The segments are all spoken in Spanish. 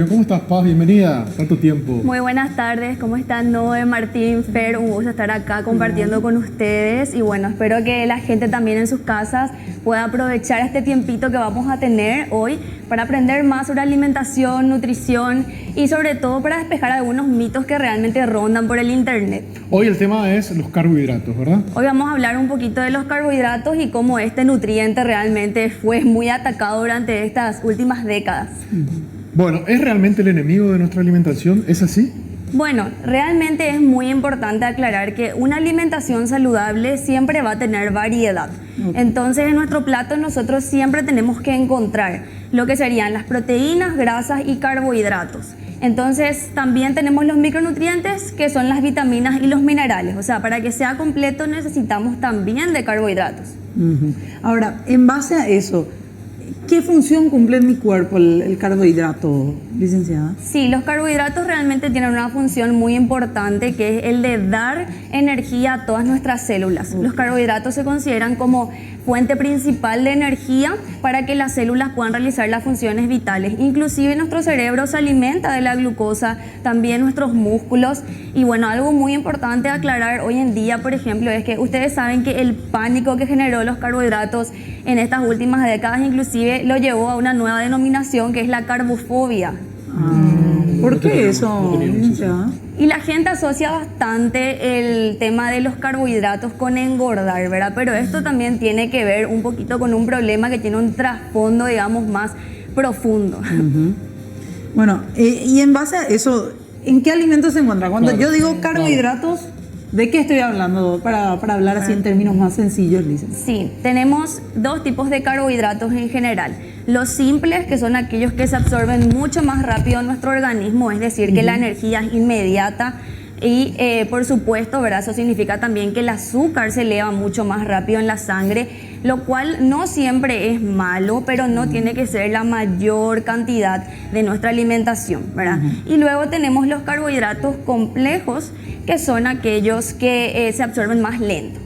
¿Cómo estás, Paz? Bienvenida. Tanto tiempo. Muy buenas tardes, ¿cómo están? Noé, Martín, Fer, un gusto estar acá compartiendo con ustedes y bueno, espero que la gente también en sus casas pueda aprovechar este tiempito que vamos a tener hoy para aprender más sobre alimentación, nutrición y sobre todo para despejar algunos mitos que realmente rondan por el internet. Hoy el tema es los carbohidratos, ¿verdad? Hoy vamos a hablar un poquito de los carbohidratos y cómo este nutriente realmente fue muy atacado durante estas últimas décadas. Bueno, ¿es realmente el enemigo de nuestra alimentación? ¿Es así? Bueno, realmente es muy importante aclarar que una alimentación saludable siempre va a tener variedad. Entonces, en nuestro plato nosotros siempre tenemos que encontrar lo que serían las proteínas, grasas y carbohidratos. Entonces, también tenemos los micronutrientes, que son las vitaminas y los minerales. O sea, para que sea completo necesitamos también de carbohidratos. Ahora, en base a eso, ¿qué función cumple en mi cuerpo el carbohidrato, licenciada? Sí, los carbohidratos realmente tienen una función muy importante que es el de dar energía a todas nuestras células. Los carbohidratos se consideran como fuente principal de energía para que las células puedan realizar las funciones vitales. Inclusive nuestro cerebro se alimenta de la glucosa, también nuestros músculos. Y bueno, algo muy importante a aclarar hoy en día, por ejemplo, es que ustedes saben que el pánico que generó los carbohidratos en estas últimas décadas inclusive lo llevó a una nueva denominación que es la carbofobia. ¿Por qué eso, licenciada? Y la gente asocia bastante el tema de los carbohidratos con engordar, ¿verdad? Pero esto también tiene que ver un poquito con un problema que tiene un trasfondo, digamos, más profundo. Bueno, y en base a eso, ¿en qué alimentos se encuentra? Cuando yo digo carbohidratos, ¿de qué estoy hablando? Para hablar así en términos más sencillos, licenciada. Sí, tenemos dos tipos de carbohidratos en general. Los simples, que son aquellos que se absorben mucho más rápido en nuestro organismo, es decir, que la energía es inmediata y por supuesto, ¿verdad? Eso significa también que el azúcar se eleva mucho más rápido en la sangre, lo cual no siempre es malo, pero no tiene que ser la mayor cantidad de nuestra alimentación, ¿verdad? Y luego tenemos los carbohidratos complejos, que son aquellos que se absorben más lento.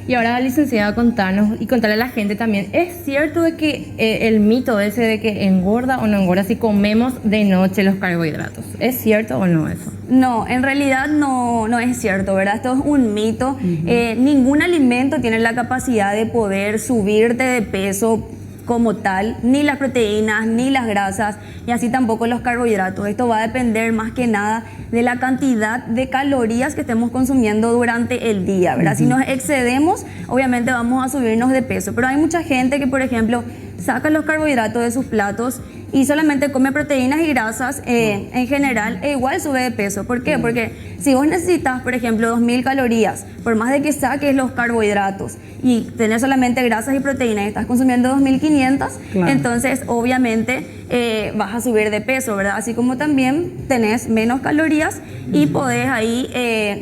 Y ahora, licenciada, contarnos y contarle a la gente también, ¿es cierto de que el mito ese de que engorda o no engorda si comemos de noche los carbohidratos? ¿Es cierto o no eso? No, en realidad no es cierto, ¿verdad? Esto es un mito. Ningún alimento tiene la capacidad de poder subirte de peso como tal, ni las proteínas, ni las grasas, y así tampoco los carbohidratos. Esto va a depender más que nada de la cantidad de calorías que estemos consumiendo durante el día, ¿verdad? Si nos excedemos, obviamente vamos a subirnos de peso, pero hay mucha gente que, por ejemplo, saca los carbohidratos de sus platos y solamente come proteínas y grasas en general e igual sube de peso. ¿Por qué? Porque si vos necesitas, por ejemplo, 2000 calorías, por más de que saques los carbohidratos y tenés solamente grasas y proteínas y estás consumiendo 2500, entonces obviamente vas a subir de peso, ¿verdad? Así como también tenés menos calorías y podés ahí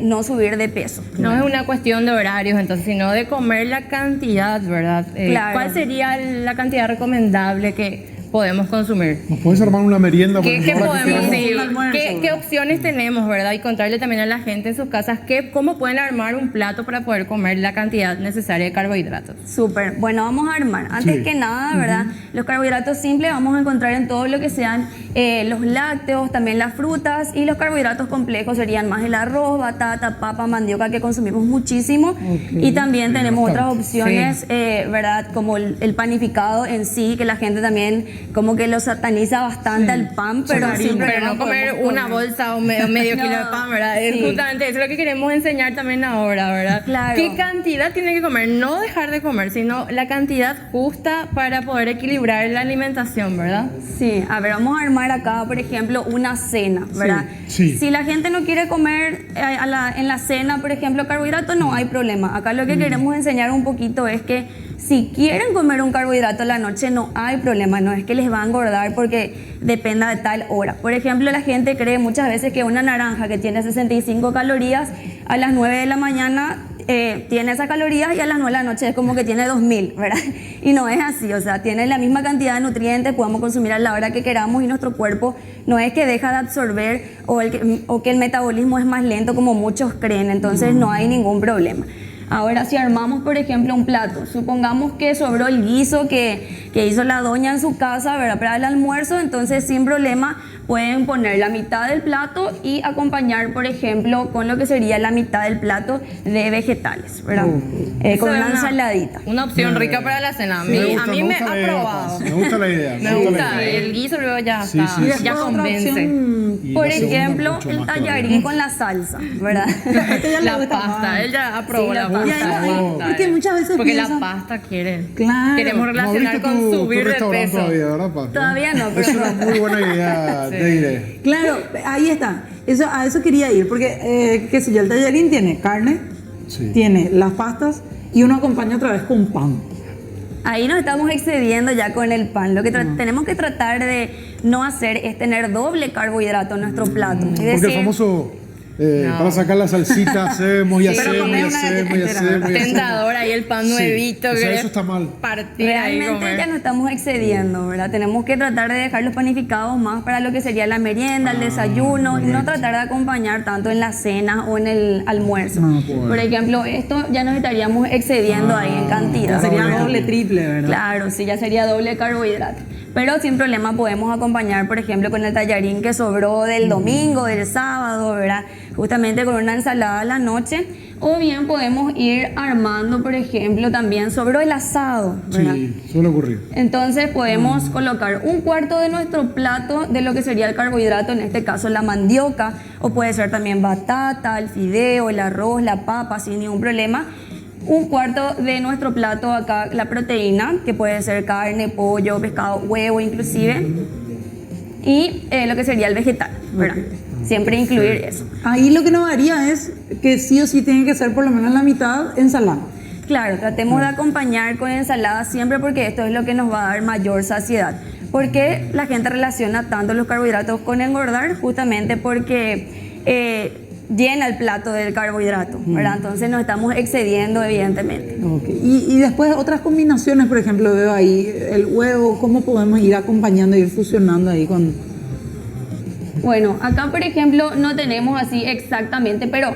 no subir de peso. No es una cuestión de horarios, entonces, sino de comer la cantidad, ¿verdad? Claro. ¿Cuál sería la cantidad recomendable que podemos consumir? ¿Nos puedes armar una merienda? ¿Qué podemos decir? Un almuerzo. ¿Qué opciones tenemos, verdad? Y contarle también a la gente en sus casas cómo pueden armar un plato para poder comer la cantidad necesaria de carbohidratos. Súper. Bueno, vamos a armar. Antes que nada, ¿verdad? Los carbohidratos simples vamos a encontrar en todo lo que sean los lácteos, también las frutas, y los carbohidratos complejos serían más el arroz, batata, papa, mandioca, que consumimos muchísimo. Y también tenemos otras opciones, ¿verdad? Como el panificado en sí, que la gente también como que lo sataniza bastante al pan, pero no comer una bolsa o medio kilo de pan, ¿verdad? Sí. Justamente eso es lo que queremos enseñar también ahora, ¿verdad? Claro. ¿Qué cantidad tiene que comer? No dejar de comer, sino la cantidad justa para poder equilibrar la alimentación, ¿verdad? Sí, a ver, vamos a armar acá, por ejemplo, una cena, ¿verdad? Sí. Si la gente no quiere comer en la cena, por ejemplo, carbohidratos, no hay problema. Acá lo que queremos enseñar un poquito es que si quieren comer un carbohidrato a la noche, no hay problema, no es que les va a engordar porque dependa de tal hora. Por ejemplo, la gente cree muchas veces que una naranja que tiene 65 calorías, a las 9 de la mañana tiene esas calorías y a las 9 de la noche es como que tiene 2000, ¿verdad? Y no es así, o sea, tiene la misma cantidad de nutrientes, podemos consumir a la hora que queramos y nuestro cuerpo no es que deja de absorber o que el metabolismo es más lento como muchos creen, entonces no hay ningún problema. Ahora, si armamos, por ejemplo, un plato, supongamos que sobró el guiso que hizo la doña en su casa, ¿verdad? Para el almuerzo, entonces sin problema pueden poner la mitad del plato y acompañar, por ejemplo, con lo que sería la mitad del plato de vegetales, ¿verdad? Con una ensaladita. Una opción rica para la cena. A mí me ha probado. Me gusta la idea. Me gusta. El guiso luego ya Sí, está. sí, sí. Ya Otra convence. opción, Y Por la segunda ejemplo, mucho el más tallarín todavía. con la salsa, ¿verdad? este ya le La gusta pasta. más. Él ya aprobó Sí, la la pasta. Y ahí- Oh. porque muchas veces Porque piensan- la pasta quiere. Claro. Queremos No relacionar abriste con tu subir de restaurante peso. todavía, ¿verdad, Pato? Todavía no, pero Es una muy buena idea, Sí. Deire. Claro, ahí está. A eso quería ir, porque, qué sé yo, el tallarín tiene carne, Sí. tiene las pastas y uno acompaña otra vez con pan. ahí nos estamos excediendo ya con el pan. Lo que tenemos que tratar de no hacer es tener doble carbohidrato en nuestro plato. Es Porque decir, el famoso, No. para sacar la salsita, hacemos y Sí, pero hacemos y comer una hacemos y entera, hacemos. y hacemos. Tentador ahí el pan Sí. nuevito. O sea, que eso está mal. Partir ahí y realmente comer. ya nos estamos excediendo, ¿verdad? Tenemos que tratar de dejar los panificados más para lo que sería la merienda, el desayuno, y no tratar de acompañar tanto en la cena o en el almuerzo. No, pues. Por ejemplo, esto ya nos estaríamos excediendo ahí en cantidad. Sería doble, doble, triple, ¿verdad? Claro, sí, ya sería doble carbohidrato. Pero sin problema podemos acompañar, por ejemplo, con el tallarín que sobró del domingo, del sábado, ¿verdad? Justamente con una ensalada a la noche. O bien podemos ir armando, por ejemplo, también sobró el asado, ¿verdad? Sí, suele ocurrir. Entonces podemos colocar un cuarto de nuestro plato de lo que sería el carbohidrato, en este caso la mandioca, o puede ser también batata, el fideo, el arroz, la papa, sin ningún problema. Un cuarto de nuestro plato acá, la proteína, que puede ser carne, pollo, pescado, huevo inclusive. Y lo que sería el vegetal, ¿verdad? Siempre incluir eso. Ahí lo que nos daría es que sí o sí tiene que ser por lo menos la mitad ensalada. Claro, tratemos de acompañar con ensalada siempre porque esto es lo que nos va a dar mayor saciedad. ¿Por qué la gente relaciona tanto los carbohidratos con engordar? Justamente porque llena el plato del carbohidrato, ¿verdad? Entonces nos estamos excediendo evidentemente. Ok. Y después otras combinaciones, por ejemplo, veo ahí el huevo, ¿cómo podemos ir acompañando, ir fusionando ahí con...? Bueno, acá por ejemplo no tenemos así exactamente, pero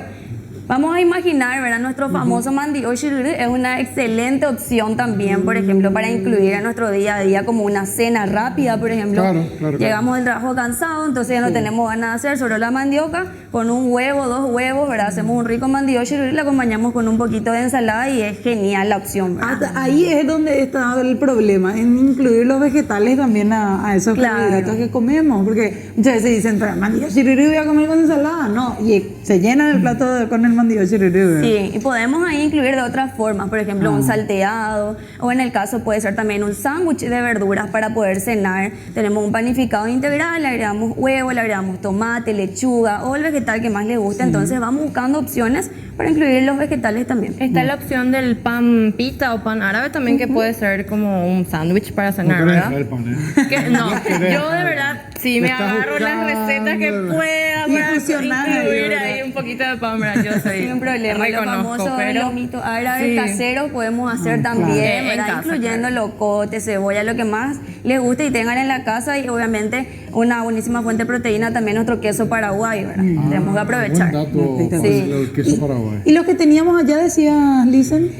vamos a imaginar, ¿verdad? Nuestro famoso mandioc shiruru es una excelente opción también, por ejemplo, para incluir en nuestro día a día como una cena rápida, por ejemplo. Claro. Llegamos del trabajo cansado, entonces ya no tenemos ganas de hacer sobre la mandioca, con un huevo, 2 huevos, ¿verdad? Hacemos un rico mandioc shiruru y lo acompañamos con un poquito de ensalada y es genial la opción, ¿verdad? Hasta ahí es donde está el problema, en incluir los vegetales también a esos Claro. carbohidratos que comemos, porque muchas veces dicen, pero mandioc shiruru voy a comer con ensalada, no, y se llena el plato con el mandioc shiruru. Sí, y podemos ahí incluir de otras formas, por ejemplo, un salteado, o en el caso puede ser también un sándwich de verduras para poder cenar. Tenemos un panificado integral, le agregamos huevo, le agregamos tomate, lechuga o el vegetal que más le guste. Entonces vamos buscando opciones para incluir los vegetales también. Está la opción del pan pita o pan árabe también, que puede ser como un sándwich para No cenar, querés ¿verdad? dejar el pan, ¿eh? Que- no, querés, yo de ¿no? verdad sí Me me estás agarro las buscando, recetas que ¿verdad? pueda Y para fusionar ahí, incluir ¿verdad? ahí un poquito de pan, ¿verdad? Yo soy Sin problema, lo reconozco, famoso pero lomito árabe sí. casero podemos hacer también, En ¿verdad? casa, Incluyendo claro. locote, cebolla, lo que más les guste y tengan en la casa y obviamente una buenísima fuente de proteína también nuestro queso paraguay, ¿verdad? Tenemos que aprovechar. Buen dato, Sí. el queso paraguay. Y lo que teníamos allá decía Lisen,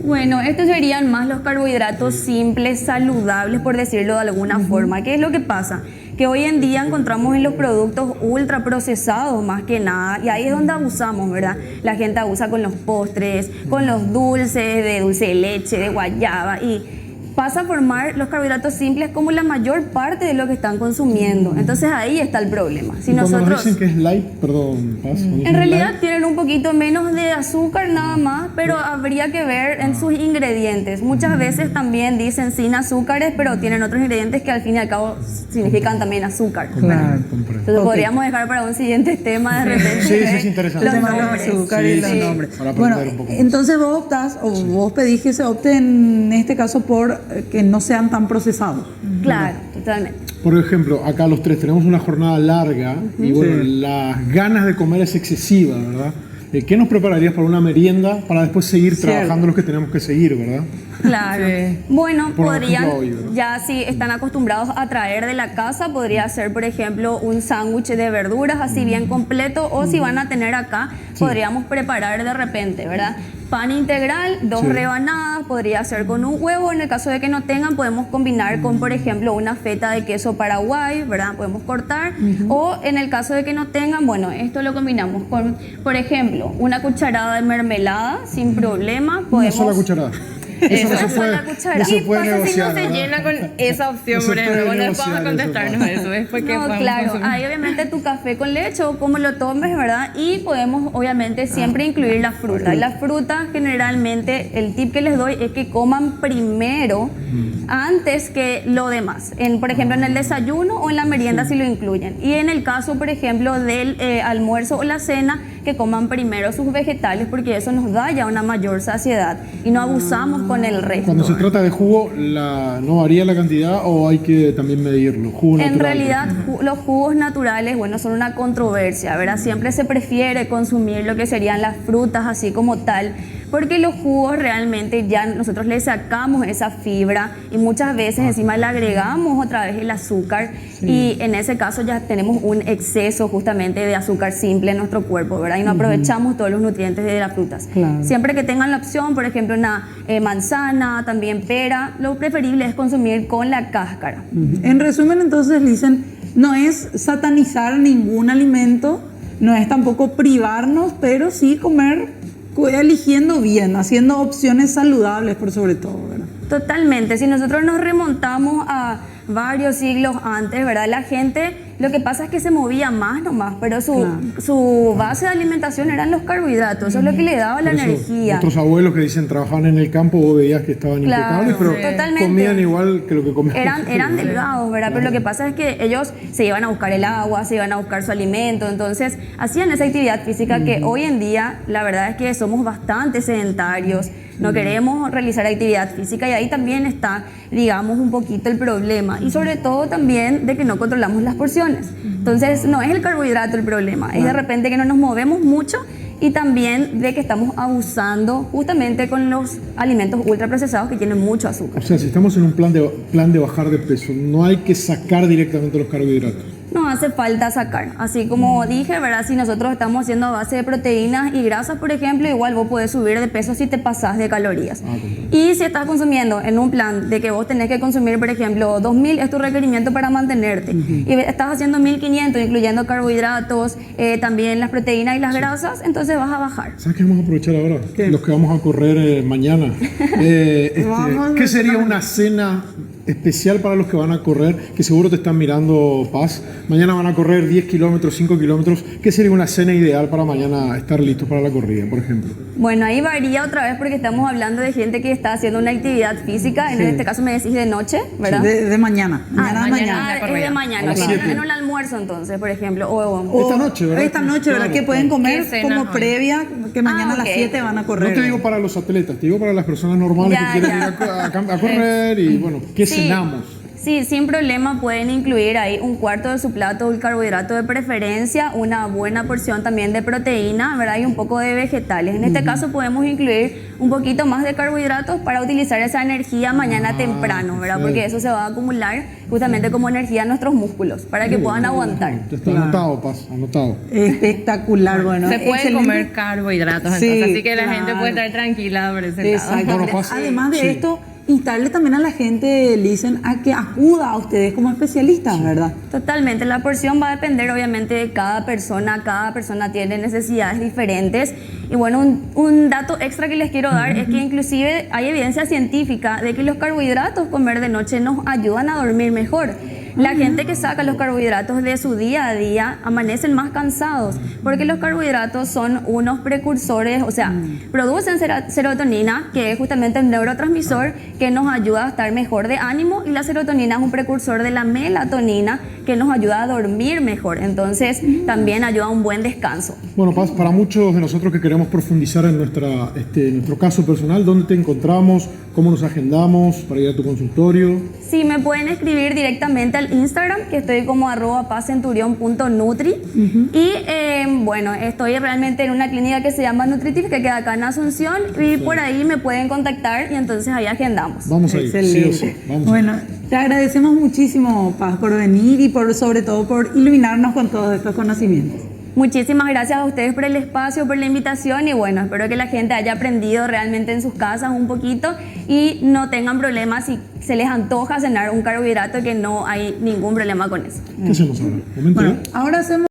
Bueno, estos serían más los carbohidratos simples, saludables, por decirlo de alguna forma. ¿Qué es lo que pasa? Que hoy en día encontramos en los productos ultra procesados más que nada, y ahí es donde abusamos, ¿verdad? La gente abusa con los postres, con los dulces, de dulce de leche, de guayaba, y pasa a formar los carbohidratos simples como la mayor parte de lo que están consumiendo. Entonces ahí está el problema. Si Y cuando nos nosotros... dicen que es light, perdón, Paz, cuando dicen En realidad light, tienen un poquito menos de azúcar nada más, pero habría que ver en sus ingredientes. Muchas veces también dicen sin azúcares, pero tienen otros ingredientes que al fin y al cabo significan también azúcar. Claro. compré. Entonces Ok. podríamos dejar para un siguiente tema de repente. Sí, sí, ver es interesante. los el tema de los nombres. azúcares y los Sí, nombres. para aprender Bueno, un poco más. entonces vos optás, o vos pedís que se opte en este caso por que no sean tan procesados. Claro, totalmente. Por ejemplo, acá los tres tenemos una jornada larga y bueno, las ganas de comer es excesiva, ¿verdad? ¿Qué nos prepararías para una merienda para después seguir Cierto. trabajando los que tenemos que seguir, verdad? Claro. Sí. Bueno, Por podrían, ejemplo, hoy, ¿verdad? ya si están acostumbrados a traer de la casa, podría ser, por ejemplo, un sándwich de verduras así bien completo, o si van a tener acá, podríamos preparar de repente, ¿verdad? Pan integral, 2 Sí. rebanadas, podría ser con un huevo. En el caso de que no tengan, podemos combinar con, por ejemplo, una feta de queso Paraguay, ¿verdad? Podemos cortar. O en el caso de que no tengan, bueno, esto lo combinamos con, por ejemplo, una cucharada de mermelada, sin problema. Una Podemos, sola cucharada. Eso no se Una puede, sola cucharada. no se ¿Qué puede pasa si no negociar. se ¿verdad? llena con esa opción, No se por ejemplo? puede Bueno, después negociar vas a contestarnos eso, eso. Después que No, podamos claro, consumir. hay obviamente tu café con leche o como lo tomes, ¿verdad? Y podemos obviamente siempre incluir la fruta. La fruta generalmente, el tip que les doy es que coman primero antes que lo demás. Por ejemplo, en el desayuno o en la merienda si lo incluyen. Y en el caso, por ejemplo, del almuerzo o la cena, que coman primero sus vegetales porque eso nos da ya una mayor saciedad y no abusamos con el resto. Cuando se trata de jugo, ¿no varía la cantidad o hay que también medirlo? Jugo En natural, realidad, por ejemplo. los jugos naturales, bueno, son una controversia, ¿verdad? Siempre se prefiere consumir lo que serían las frutas así como tal, porque los jugos realmente ya nosotros le sacamos esa fibra y muchas veces encima le agregamos otra vez el azúcar y en ese caso ya tenemos un exceso justamente de azúcar simple en nuestro cuerpo, ¿verdad? Y no aprovechamos todos los nutrientes de las frutas. Claro. Siempre que tengan la opción, por ejemplo, una manzana, también pera, lo preferible es consumir con la cáscara. En resumen, entonces, dicen, no es satanizar ningún alimento, no es tampoco privarnos, pero sí comer eligiendo bien, haciendo opciones saludables por sobre todo, ¿verdad? Totalmente, si nosotros nos remontamos a varios siglos antes, ¿verdad? La gente, lo que pasa es que se movía más nomás, pero su base de alimentación eran los carbohidratos, eso es lo que le daba la Por eso, energía. Nuestros abuelos que dicen trabajaban en el campo, vos veías que estaban Claro, impecables, pero totalmente. comían igual que lo que comíamos. Eran delgados, ¿verdad? Pero lo que pasa es que ellos se iban a buscar el agua, se iban a buscar su alimento, entonces hacían esa actividad física que hoy en día la verdad es que somos bastante sedentarios, no queremos realizar actividad física y ahí también está, digamos, un poquito el problema y sobre todo también de que no controlamos las porciones. Entonces no es el carbohidrato el problema, es de repente que no nos movemos mucho y también de que estamos abusando justamente con los alimentos ultraprocesados que tienen mucho azúcar. O sea, si estamos en un plan de bajar de peso, no hay que sacar directamente los carbohidratos. No hace falta sacar. Así como dije, ¿verdad? Si nosotros estamos haciendo a base de proteínas y grasas, por ejemplo, igual vos podés subir de peso si te pasás de calorías. Y si estás consumiendo en un plan de que vos tenés que consumir, por ejemplo, 2000 es tu requerimiento para mantenerte. Y estás haciendo 1500, incluyendo carbohidratos, también las proteínas y las grasas, entonces vas a bajar. ¿Sabes qué vamos a aprovechar ahora? ¿Qué? Los que vamos a correr mañana. Vamos ¿Qué a- sería una cena especial para los que van a correr? Que seguro te están mirando, Paz. Mañana van a correr 10 kilómetros, 5 kilómetros. ¿Qué sería una cena ideal para mañana estar listos para la corrida, por ejemplo? Bueno, ahí varía otra vez porque estamos hablando de gente que está haciendo una actividad física. En Sí. este caso me decís de noche, ¿verdad? De mañana. Mañana, mañana. Es de corrida. mañana, A las que 7. no el almuerzo entonces, por ejemplo. O Esta noche, ¿verdad? Esta noche, ¿verdad? Claro, Que pueden claro. comer ¿Qué cena como hoy? previa, que mañana a las ok. 7 van a correr. No te digo para los atletas, te digo para las personas normales Ya, que quieren ya. ir a correr y bueno, ¿qué Sí. cenamos? Sí, sin problema pueden incluir ahí un cuarto de su plato de carbohidrato de preferencia, una buena porción también de proteína, ¿verdad? Y un poco de vegetales. En este caso podemos incluir un poquito más de carbohidratos para utilizar esa energía mañana temprano, ¿verdad? perfecto. Porque eso se va a acumular justamente como energía en nuestros músculos para que puedan aguantar. Ya está Claro. anotado, Paz, anotado. Espectacular, bueno. Se puede excelente. comer carbohidratos, Sí, entonces, así que la claro. gente puede estar tranquila por ese lado. Exacto. Bueno, Paz, Además de sí. esto, instarle también a la gente, dicen, a que acuda a ustedes como especialistas, ¿verdad? Totalmente, la porción va a depender obviamente de cada persona tiene necesidades diferentes y bueno, un dato extra que les quiero dar es que inclusive hay evidencia científica de que los carbohidratos comer de noche nos ayudan a dormir mejor. La gente que saca los carbohidratos de su día a día amanecen más cansados porque los carbohidratos son unos precursores, o sea, producen serotonina, que es justamente el neurotransmisor que nos ayuda a estar mejor de ánimo, y la serotonina es un precursor de la melatonina que nos ayuda a dormir mejor, entonces también ayuda a un buen descanso. Bueno, Paz, para muchos de nosotros que queremos profundizar en nuestro caso personal, ¿dónde te encontramos? ¿Cómo nos agendamos para ir a tu consultorio? Sí, me pueden escribir directamente al el Instagram, que estoy como @pazcenturion.nutri. Y bueno, estoy realmente en una clínica que se llama Nutritive, que queda acá en Asunción, y por ahí me pueden contactar y entonces ahí agendamos. Vamos a ir, sí o Excelente. sí. Vamos a ir. Bueno, te agradecemos muchísimo, Paz, por venir y sobre todo por iluminarnos con todos estos conocimientos. Muchísimas gracias a ustedes por el espacio, por la invitación y bueno, espero que la gente haya aprendido realmente en sus casas un poquito y no tengan problemas si se les antoja cenar un carbohidrato, que no hay ningún problema con eso. ¿Qué hacemos ahora? Momento Bueno, de- ahora hacemos